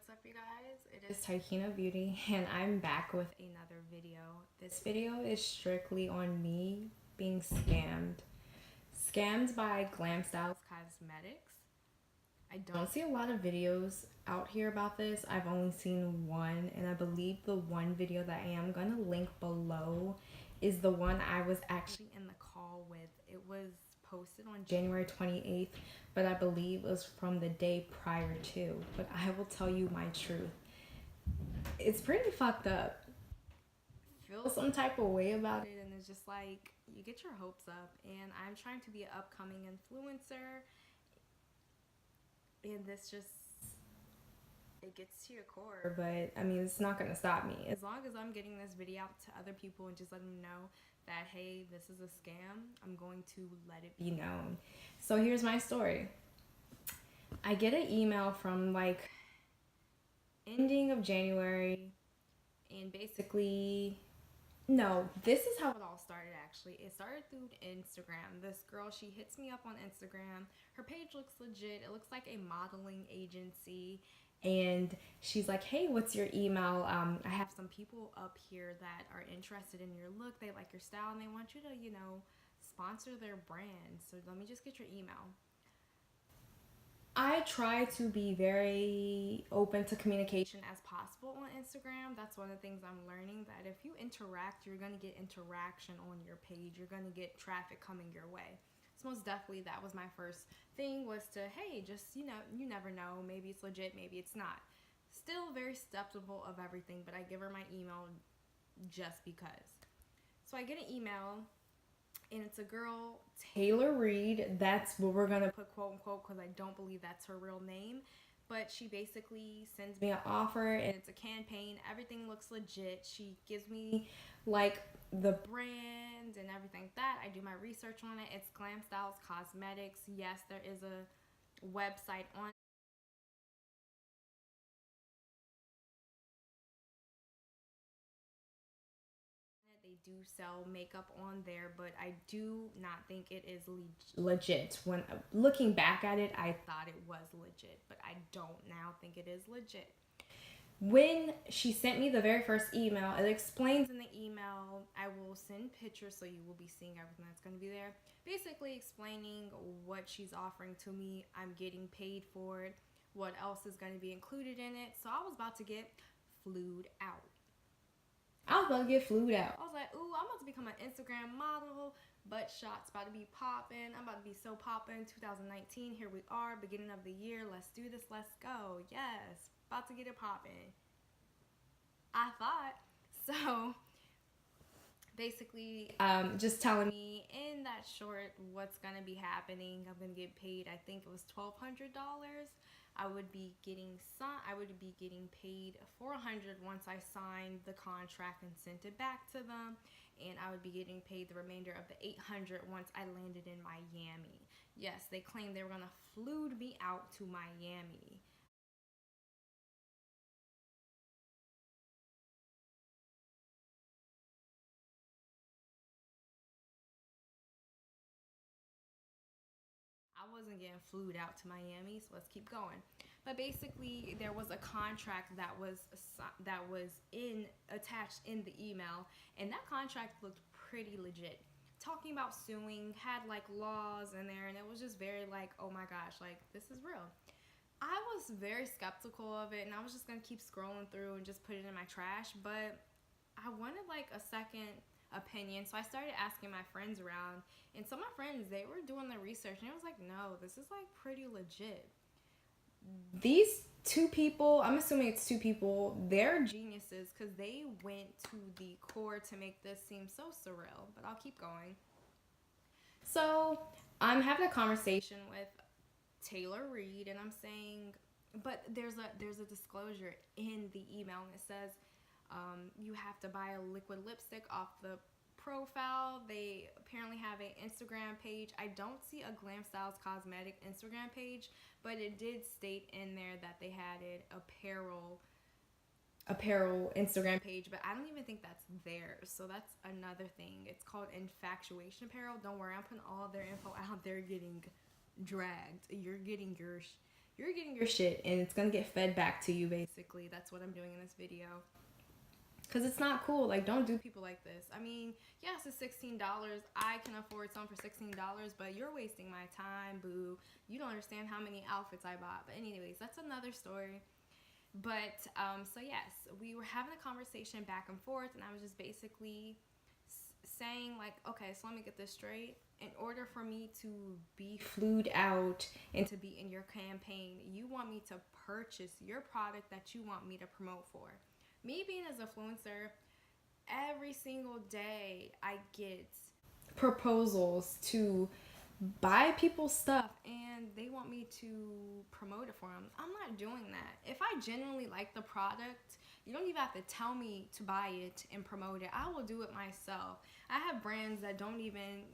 What's up, you guys? It is Taikina Beauty and I'm back with another video. This video is strictly on me being scammed. Scammed by Glamstyle Cosmetics. I don't see a lot of videos out here about this. I've only seen one, and I believe the one video that I am gonna link below is the one I was actually in the call with. It was posted on January 28th, but I believe it was from the day prior to. But I will tell you my truth. It's pretty fucked up. Feel some type of way about it, and it's just like you get your hopes up. And I'm trying to be an upcoming influencer, and this just it gets to your core. But I mean, it's not gonna stop me as long as I'm getting this video out to other people and just letting them know that hey, this is a scam. I'm going to let it be known. So here's my story. I get an email from like ending of January, and basically, no, this is how it all started actually. It started through Instagram. This girl, she hits me up on Instagram. Her page looks legit. It looks like a modeling agency. And she's like, hey, what's your email? I have some people up here that are interested in your look. They like your style and they want you to, sponsor their brand. So let me just get your email. I try to be very open to communication as possible on Instagram. That's one of the things I'm learning, that if you interact, you're going to get interaction on your page. You're going to get traffic coming your way. So most definitely that was my first thing, was to, hey, just, you never know. Maybe it's legit, maybe it's not. Still very skeptical of everything, but I give her my email just because. So I get an email, and it's a girl, Taylor Reed. That's what we're gonna put quote unquote, because I don't believe that's her real name. But she basically sends me an offer, and it's a campaign. Everything looks legit. She gives me like the brand and everything like that. I do my research on it. It's Glamstyle Cosmetics. Yes, there is a website on. They do sell makeup on there, but I do not think it is legit. When looking back at it, I thought it was legit, but I don't now think it is legit. When she sent me the very first email, it explains in the email, I will send pictures so you will be seeing everything that's going to be there. Basically explaining what she's offering to me. I'm getting paid for it. What else is going to be included in it. So I was about to get flued out. I was about to get flued out. I was like, ooh, I'm about to become an Instagram model. Butt shots about to be popping. I'm about to be so popping. 2019, here we are, beginning of the year. Let's do this. Let's go. Yes, about to get it popping. I thought. So basically, just telling me in that short what's gonna be happening. I'm gonna get paid. I think it was $1,200. I would be getting paid $400 once I signed the contract and sent it back to them, and I would be getting paid the remainder of the $800 once I landed in Miami. Yes, they claimed they were gonna flew me out to Miami. I wasn't getting flued out to Miami, so let's keep going. But basically, there was a contract that was attached in the email, and that contract looked pretty legit. Talking about suing, had like laws in there, and it was just very like, oh my gosh, like this is real. I was very skeptical of it, and I was just gonna keep scrolling through and just put it in my trash. But I wanted like a second opinion, so I started asking my friends around, and some of my friends, they were doing their research, and it was like, no, this is like pretty legit. These two people, I'm assuming it's two people, they're geniuses because they went to the core to make this seem so surreal. But I'll keep going. So I'm having a conversation with Taylor Reed, and I'm saying, but there's a disclosure in the email, and it says you have to buy a liquid lipstick off the profile. They apparently have an Instagram page. I don't see a Glamstyles Cosmetic Instagram page, but it did state in there that they had an apparel Instagram page, but I don't even think that's theirs. So that's another thing. It's called Infatuation Apparel. Don't worry, I'm putting all their info out there getting dragged. You're getting you're getting your shit and it's gonna get fed back to you. Basically, that's what I'm doing in this video. Because it's not cool. Like, don't do people like this. I mean, yes, it's $16. I can afford some for $16, but you're wasting my time, boo. You don't understand how many outfits I bought. But anyways, that's another story. But, so yes, we were having a conversation back and forth, and I was just basically saying, like, okay, so let me get this straight. In order for me to be flued out and to be in your campaign, you want me to purchase your product that you want me to promote for. Me being as an influencer, every single day I get proposals to buy people's stuff and they want me to promote it for them. I'm not doing that. If I genuinely like the product, you don't even have to tell me to buy it and promote it. I will do it myself. I have brands that don't even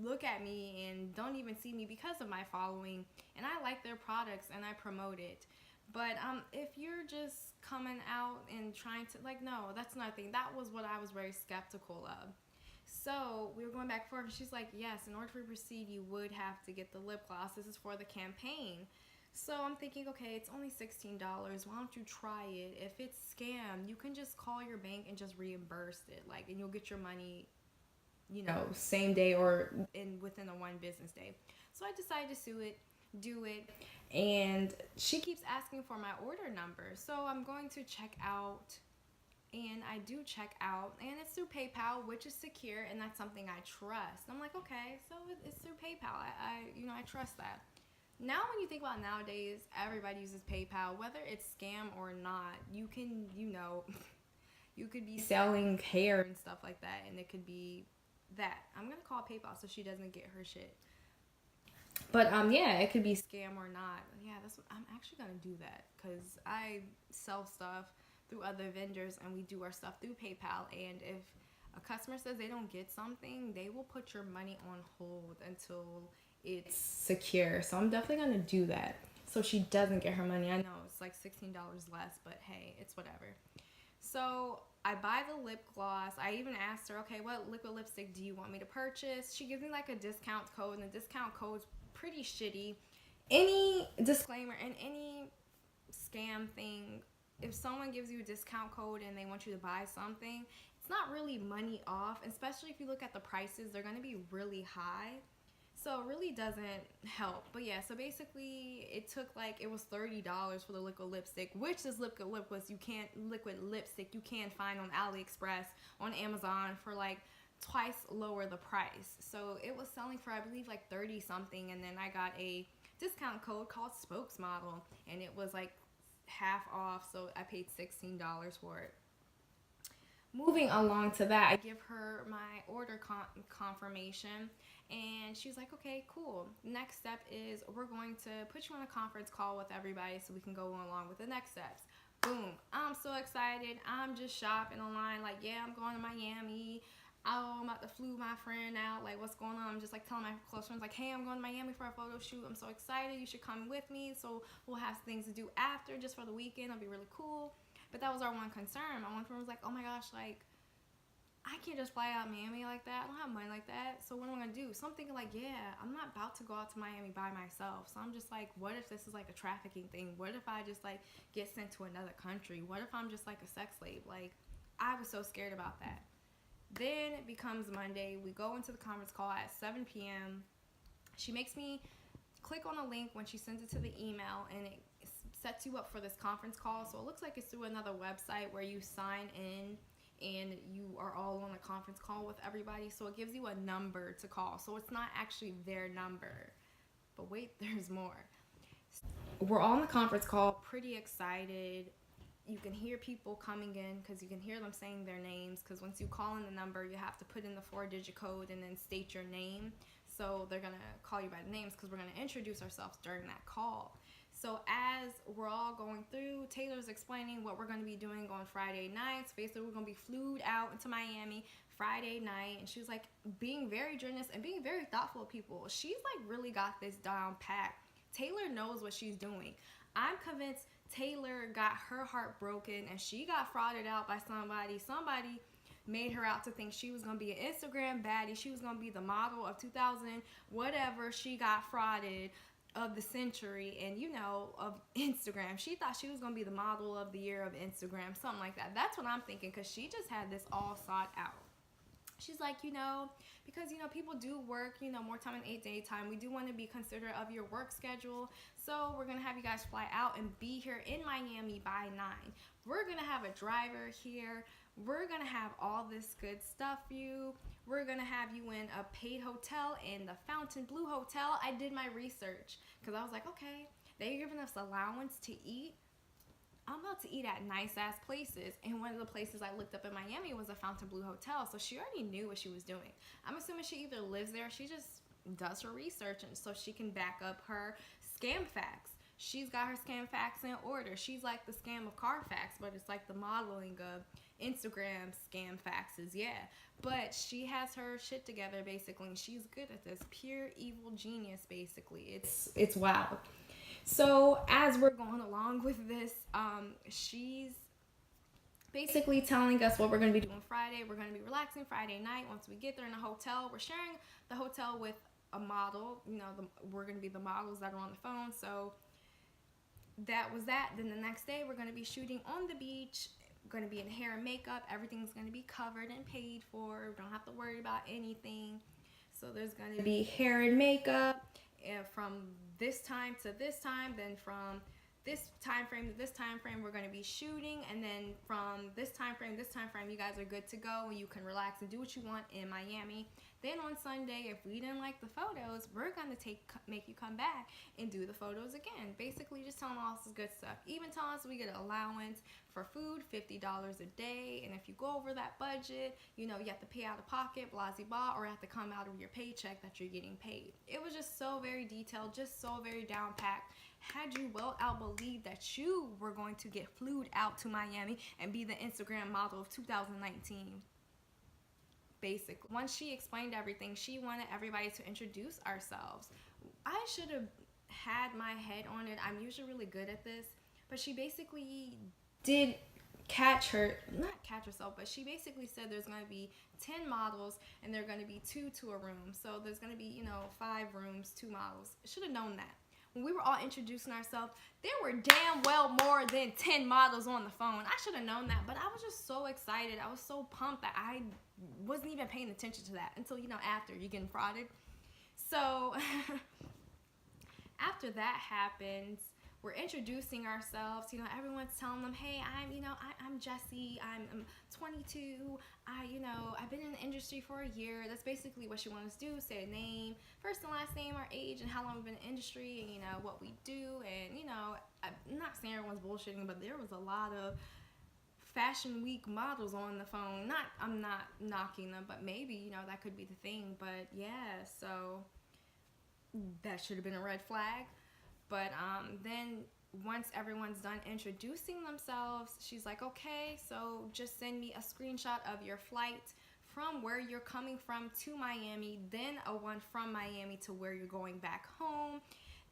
look at me and don't even see me because of my following, and I like their products and I promote it. But if you're just coming out and trying to, like, no, that's nothing. That was what I was very skeptical of. So we were going back and forth, and she's like, yes, in order for you to proceed, you would have to get the lip gloss. This is for the campaign. So I'm thinking, okay, it's only $16. Why don't you try it? If it's scam, you can just call your bank and just reimburse it, like, and you'll get your money, you know, same day or within a one business day. So I decided to do it, and she keeps asking for my order number. So I'm going to check out, and I do check out, and it's through PayPal, which is secure, and that's something I trust. I'm like, okay, so it's through PayPal. I trust that. Now when you think about nowadays, everybody uses PayPal, whether it's scam or not. You can, you could be selling hair and stuff like that, and it could be that. I'm gonna call PayPal so she doesn't get her shit. But yeah, it could be scam or not. Yeah, that's what I'm actually gonna do, that because I sell stuff through other vendors and we do our stuff through PayPal. And if a customer says they don't get something, they will put your money on hold until it's secure. So I'm definitely gonna do that so she doesn't get her money. I know it's like $16 less, but hey, it's whatever. So I buy the lip gloss. I even asked her, okay, what liquid lipstick do you want me to purchase? She gives me like a discount code, and the discount code's pretty shitty. Any disclaimer and any scam thing, if someone gives you a discount code and they want you to buy something, it's not really money off, especially if you look at the prices, they're going to be really high. So it really doesn't help. But yeah, so basically it took it was $30 for the liquid lipstick, which this liquid lipstick you can find on AliExpress, on Amazon for like twice lower the price. So it was selling for, I believe, like 30 something, and then I got a discount code called Spokesmodel, and it was like half off, so I paid $16 for it. Moving along to that, I give her my order confirmation, and she's like, okay, cool. Next step is we're going to put you on a conference call with everybody so we can go along with the next steps. Boom. I'm so excited. I'm just shopping online, like, yeah, I'm going to Miami. I'm about to flew my friend out, like, what's going on? I'm just like telling my close friends, like, hey, I'm going to Miami for a photo shoot. I'm so excited. You should come with me. So we'll have things to do after, just for the weekend. It'll be really cool. But that was our one concern. My one friend was like, oh my gosh, like, I can't just fly out Miami like that. I don't have money like that. So what am I going to do? So I'm thinking, like, yeah, I'm not about to go out to Miami by myself. So I'm just like, what if this is like a trafficking thing? What if I just like get sent to another country? What if I'm just like a sex slave? Like, I was so scared about that. Then it becomes Monday. We go into the conference call at 7 p.m. She makes me click on a link when she sends it to the email, and it sets you up for this conference call. So it looks like it's through another website where you sign in and you are all on a conference call with everybody. So it gives you a number to call. So it's not actually their number. But wait, there's more. We're all on the conference call, pretty excited. You can hear people coming in because you can hear them saying their names, because once you call in the number, you have to put in the 4-digit code and then state your name. So they're going to call you by the names because we're going to introduce ourselves during that call. So as we're all going through, Taylor's explaining what we're going to be doing on Friday nights. Basically, we're going to be flued out into Miami Friday night. And she was like being very generous and being very thoughtful of people. She's like really got this down pat. Taylor knows what she's doing. I'm convinced Taylor got her heart broken and she got frauded out by somebody. Somebody made her out to think she was going to be an Instagram baddie. She was going to be the model of 2000, whatever. She got frauded. of the century and, you know, of Instagram. She thought she was going to be the model of the year of Instagram, something like that. That's what I'm thinking, because she just had this all thought out. She's like, you know, because, you know, people do work, you know, more time in 8-day time. We do want to be considerate of your work schedule. So we're going to have you guys fly out and be here in Miami by 9. We're going to have a driver here. We're going to have all this good stuff for you. We're going to have you in a paid hotel in the Fountain Blue Hotel. I did my research because I was like, okay, they're giving us allowance to eat. I'm about to eat at nice-ass places. And one of the places I looked up in Miami was a Fountain Blue Hotel. So she already knew what she was doing. I'm assuming she either lives there or she just does her research and so she can back up her scam facts. She's got her scam facts in order. She's like the scam of Carfax, but it's like the modeling of Instagram scam faxes, yeah. But she has her shit together, basically, and she's good at this. Pure evil genius, basically. It's wild. So as we're going along with this, she's basically telling us what we're going to be doing Friday. We're going to be relaxing Friday night. Once we get there in the hotel, we're sharing the hotel with a model. You know, we're going to be the models that are on the phone. So that was that. Then the next day, we're going to be shooting on the beach. Going to be in hair and makeup. Everything's going to be covered and paid for. We don't have to worry about anything. So there's going to be hair and makeup from this time to this time. Then from this time frame to this time frame, we're going to be shooting. And then from this time frame, you guys are good to go and you can relax and do what you want in Miami. Then on Sunday, if we didn't like the photos, we're going to make you come back and do the photos again. Basically, just telling all this good stuff. Even telling us we get an allowance for food, $50 a day. And if you go over that budget, you know, you have to pay out of pocket, blah, blah, blah, or you have to come out of your paycheck that you're getting paid. It was just so very detailed, just so very down-packed. Had you well out believed that you were going to get flued out to Miami and be the Instagram model of 2019. Basically, once she explained everything, she wanted everybody to introduce ourselves. I should have had my head on it. I'm usually really good at this, but she basically did not catch herself, but she basically said there's going to be 10 models and there are going to be 2 to a room. So there's going to be, you know, 5 rooms, 2 models. I should have known that. When we were all introducing ourselves, there were damn well more than 10 models on the phone. I should have known that, but I was just so excited. I was so pumped that I wasn't even paying attention to that until, you know, after you're getting frauded. So after that happens, we're introducing ourselves. You know, everyone's telling them, hey, I'm Jessie. I'm 22. I've been in the industry for a year. That's basically what she wants to do. Say a name, first and last name, our age, and how long we've been in the industry, and, you know, what we do. And, you know, I'm not saying everyone's bullshitting, but there was a lot of Fashion Week models on the phone. I'm not knocking them, but maybe, you know, that could be the thing. But, yeah, so that should have been a red flag. But then once everyone's done introducing themselves, she's like, okay, so just send me a screenshot of your flight from where you're coming from to Miami, then a one from Miami to where you're going back home.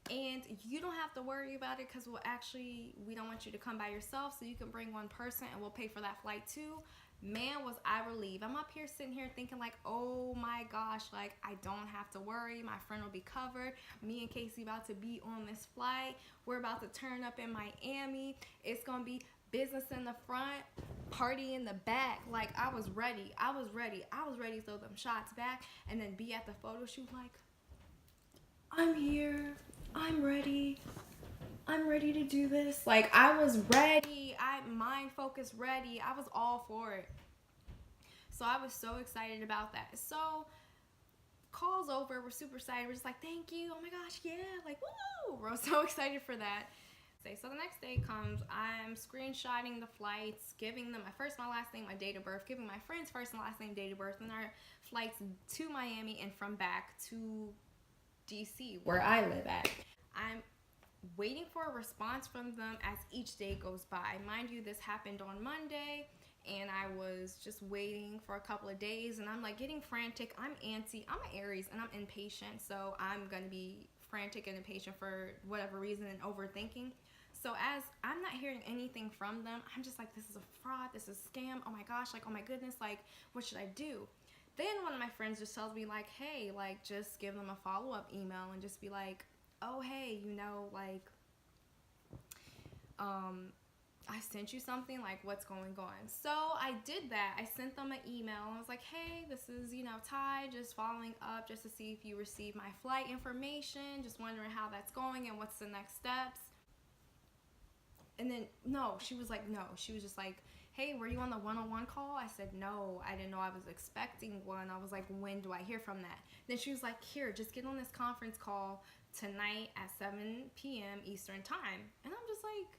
And you don't have to worry about it because we don't want you to come by yourself, so you can bring one person and we'll pay for that flight too. Man, was I relieved. I'm up here sitting here thinking like, oh my gosh, like I don't have to worry. My friend will be covered. Me and Casey about to be on this flight. We're about to turn up in Miami. It's going to be business in the front, party in the back. Like I was ready. I was ready to throw them shots back and then be at the photo shoot like, I'm here. I'm ready. I'm ready to do this. Like, I was ready. Mind focused ready. I was all for it. So I was so excited about that. So call's over. We're super excited. We're just like, thank you. Oh my gosh, yeah. Like, woo! We're so excited for that. So the next day comes. I'm screenshotting the flights, giving them my first, my last name, my date of birth, giving my friend's first and last name, date of birth, and our flights to Miami and from back to DC, where I live at. I'm waiting for a response from them as each day goes by. Mind you, this happened on Monday, and I was just waiting for a couple of days, and I'm like getting frantic. I'm antsy. I'm an Aries, and I'm impatient, so I'm going to be frantic and impatient for whatever reason and overthinking. So as I'm not hearing anything from them, I'm just like, this is a fraud. This is a scam. Oh my gosh. Like, oh my goodness. Like, what should I do? Then one of my friends just tells me like, hey, like just give them a follow-up email and just be like, oh, hey, like, I sent you something, like, what's going on? So I did that. I sent them an email. I was like, hey, this is, Ty, just following up just to see if you received my flight information, just wondering how that's going and what's the next steps. And then, no, she was like, no. She was just like, hey, were you on the one-on-one call? I said, no, I didn't know I was expecting one. I was like, when do I hear from that? Then she was like, here, just get on this conference call tonight at 7 p.m. Eastern time. And I'm just like,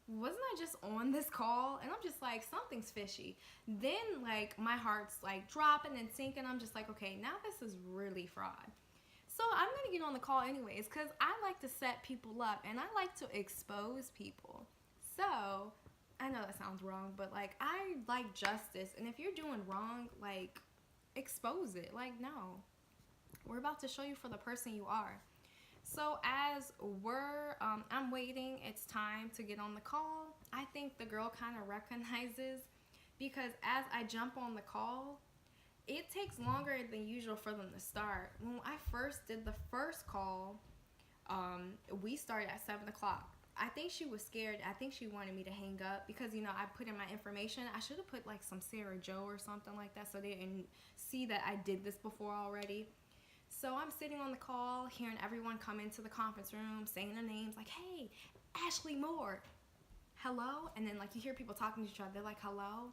wasn't I just on this call? And I'm just like, something's fishy. Then, like, my heart's like dropping and sinking. I'm just like, okay, now this is really fraud. So I'm going to get on the call anyways, because I like to set people up and I like to expose people. So I know that sounds wrong, but like, I like justice. And if you're doing wrong, like, expose it. Like, no, we're about to show you for the person you are. So as I'm waiting, it's time to get on the call. I think the girl kind of recognizes, because as I jump on the call, it takes longer than usual for them to start. When I first did the first call, we started at 7 o'clock. I think she was scared. I think she wanted me to hang up because, I put in my information. I should have put like some Sarah Joe or something like that so they didn't see that I did this before already. So I'm sitting on the call, hearing everyone come into the conference room, saying their names, like, hey, Ashley Moore, hello? And then, like, you hear people talking to each other. They're like, hello?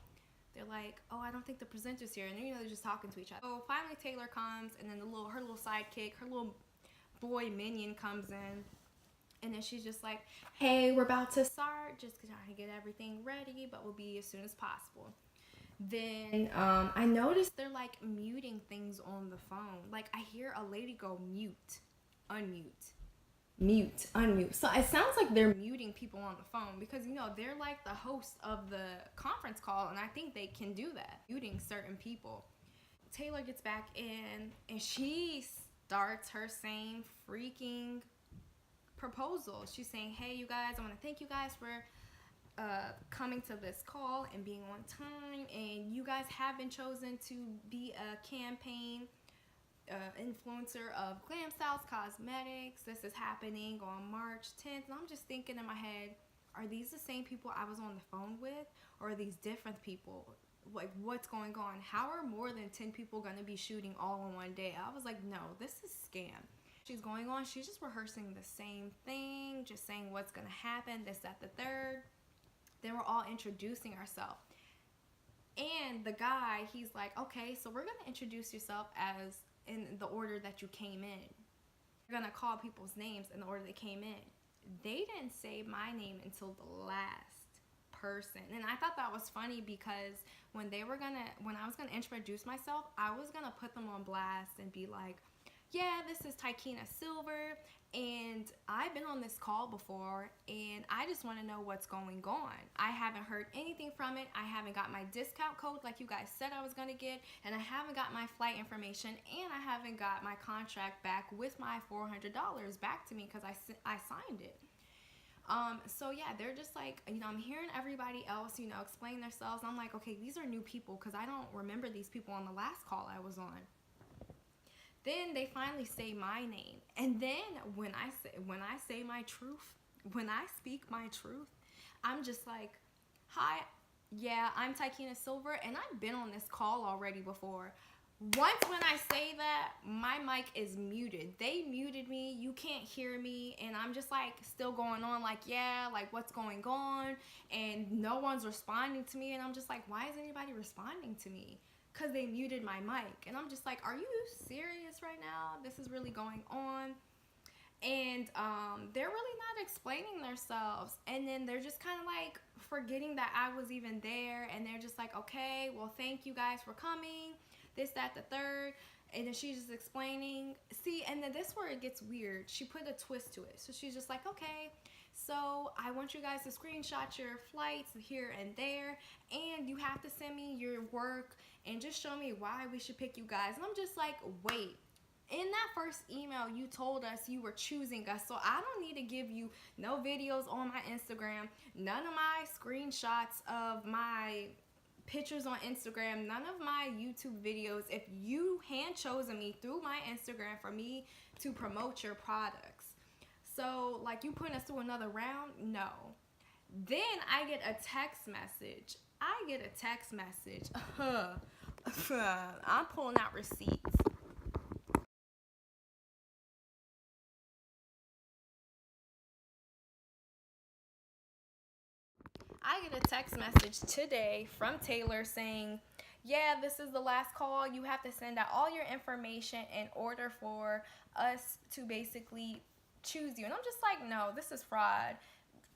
They're like, oh, I don't think the presenter's here. And then, they're just talking to each other. So finally Taylor comes, and then her little sidekick, her little boy minion comes in. And then she's just like, hey, we're about to start. Just trying to get everything ready, but we'll be as soon as possible. Then I noticed they're like muting things on the phone. Like, I hear a lady go mute, unmute, mute, unmute. So it sounds like they're muting people on the phone because, they're like the host of the conference call, and I think they can do that, muting certain people. Taylor gets back in, and she starts her same freaking proposal. She's saying, hey, you guys, I want to thank you guys for coming to this call and being on time, and you guys have been chosen to be a campaign influencer of Glamstyle Cosmetics. This is happening on March 10th, and I'm just thinking in my head, are these the same people I was on the phone with, or are these different people? Like, what's going on? How are more than 10 people going to be shooting all in one day? I was like, no, this is scam. She's going on, she's just rehearsing the same thing, just saying what's going to happen, this, that, the third. Then we're all introducing ourselves. And the guy, he's like, okay, so we're going to introduce yourself as in the order that you came in. We're going to call people's names in the order they came in. They didn't say my name until the last person. And I thought that was funny because when I was going to introduce myself, I was going to put them on blast and be like, yeah, this is Tykina Silver, and I've been on this call before, and I just want to know what's going on. I haven't heard anything from it. I haven't got my discount code like you guys said I was going to get, and I haven't got my flight information, and I haven't got my contract back with my $400 back to me because I signed it. So yeah, they're just like, I'm hearing everybody else, explain themselves. I'm like, okay, these are new people because I don't remember these people on the last call I was on. Then they finally say my name. And then when I say my truth, when I speak my truth, I'm just like, hi, yeah, I'm Tykina Silver, and I've been on this call already before. Once when I say that, my mic is muted. They muted me, you can't hear me, and I'm just like still going on like, yeah, like what's going on? And no one's responding to me, and I'm just like, why is anybody responding to me? Because they muted my mic. And I'm just like, are you serious right now? This is really going on. And they're really not explaining themselves. And then they're just kind of like forgetting that I was even there. And they're just like, okay, well, thank you guys for coming. This, that, the third. And then she's just explaining. See, and then this where it gets weird. She put a twist to it. So she's just like, okay, so I want you guys to screenshot your flights here and there. And you have to send me your work and just show me why we should pick you guys. And I'm just like, wait. In that first email, you told us you were choosing us. So I don't need to give you no videos on my Instagram, none of my screenshots of my pictures on Instagram, none of my YouTube videos. If you hand chosen me through my Instagram for me to promote your products, So, like, you putting us through another round? No. Then I get a text message. I'm pulling out receipts. I get a text message today from Taylor saying, yeah, this is the last call. You have to send out all your information in order for us to basically choose you. And I'm just like, no, this is fraud.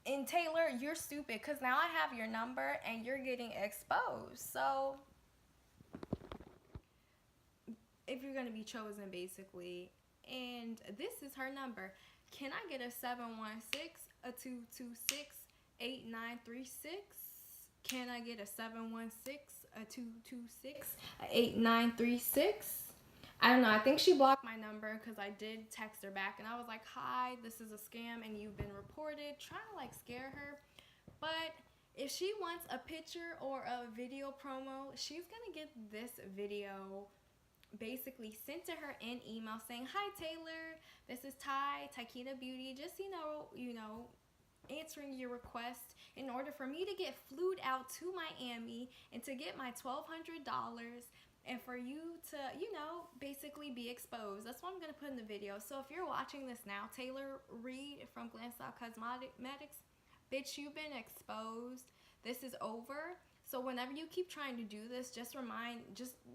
And Taylor, you're stupid because now I have your number and you're getting exposed. So if you're going to be chosen, basically, and this is her number, can I get a 716, a 226, 8936? Can I get a 716, a 226, a 8936? I don't know. I think she blocked my number because I did text her back and I was like, hi, this is a scam and you've been reported, trying to like scare her. But if she wants a picture or a video promo, she's going to get this video basically sent to her in email saying, hi Taylor, this is Taikina Beauty, just answering your request in order for me to get flued out to Miami and to get my $1,200 and for you to, basically be exposed. That's what I'm going to put in the video. So if you're watching this now, Taylor Reed from Glamstyle Cosmetics, bitch, you've been exposed. This is over. So whenever you keep trying to do this, just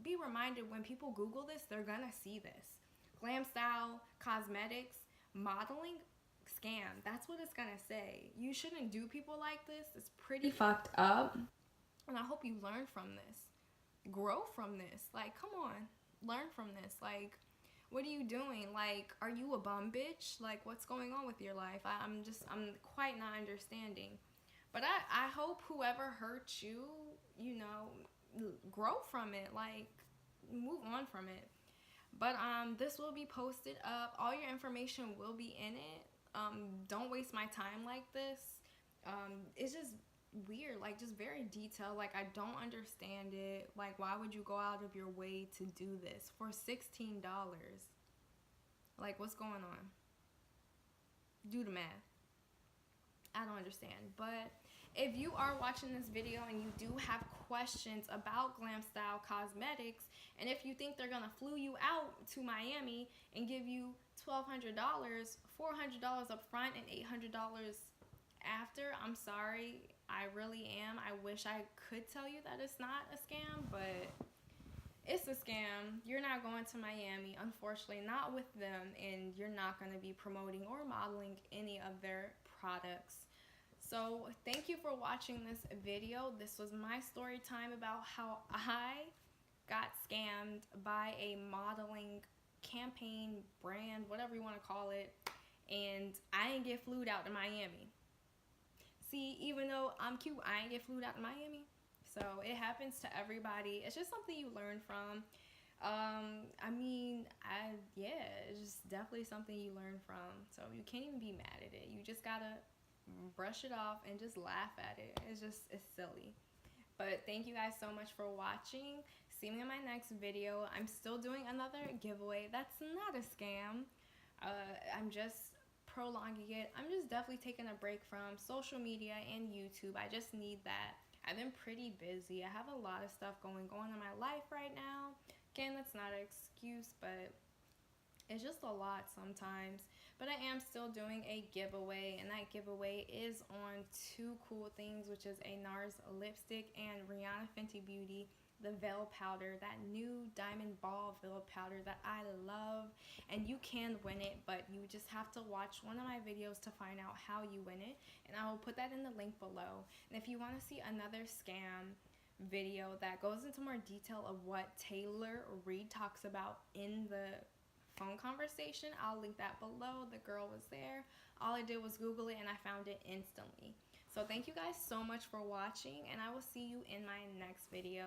be reminded when people Google this, they're going to see this. Glamstyle Cosmetics, modeling, scam. That's what it's going to say. You shouldn't do people like this. It's pretty fucked up. And I hope you learn from this. Grow from this. Like, come on. Learn from this. Like, what are you doing? Like, are you a bum bitch? Like, what's going on with your life? I'm quite not understanding. But I hope whoever hurt you, grow from it. Like, move on from it. But this will be posted up. All your information will be in it. Don't waste my time like this. It's just weird, like just very detailed. Like I don't understand it. Like why would you go out of your way to do this for $16? Like what's going on? Do the math. I don't understand. But if you are watching this video and you do have questions about Glamstyle Cosmetics, and if you think they're gonna flew you out to Miami and give you $1,200, $400 up front and $800 after, I'm sorry, I really am. I wish I could tell you that it's not a scam, but it's a scam. You're not going to Miami, unfortunately, not with them, and you're not going to be promoting or modeling any of their products. So thank you for watching this video. This was my story time about how I got scammed by a modeling campaign, brand, whatever you want to call it, and I didn't get flued out to Miami. See, even though I'm cute, I ain't get flued out to Miami. So it happens to everybody. It's just something you learn from. It's just definitely something you learn from. So you can't even be mad at it. You just gotta brush it off and just laugh at it. It's silly. But thank you guys so much for watching. See me in my next video. I'm still doing another giveaway. That's not a scam. I'm just prolonging it. I'm just definitely taking a break from social media and YouTube. I just need that. I've been pretty busy. I have a lot of stuff going on in my life right now. Again, that's not an excuse, but it's just a lot sometimes. But I am still doing a giveaway, and that giveaway is on two cool things, which is a NARS lipstick and Rihanna Fenty Beauty, the veil powder, that new diamond ball veil powder that I love. And you can win it, but you just have to watch one of my videos to find out how you win it, and I will put that in the link below. And if you want to see another scam video that goes into more detail of what Taylor Reed talks about in the phone conversation, I'll link that below. The girl was there. All I did was Google it and I found it instantly. So thank you guys so much for watching, and I will see you in my next video.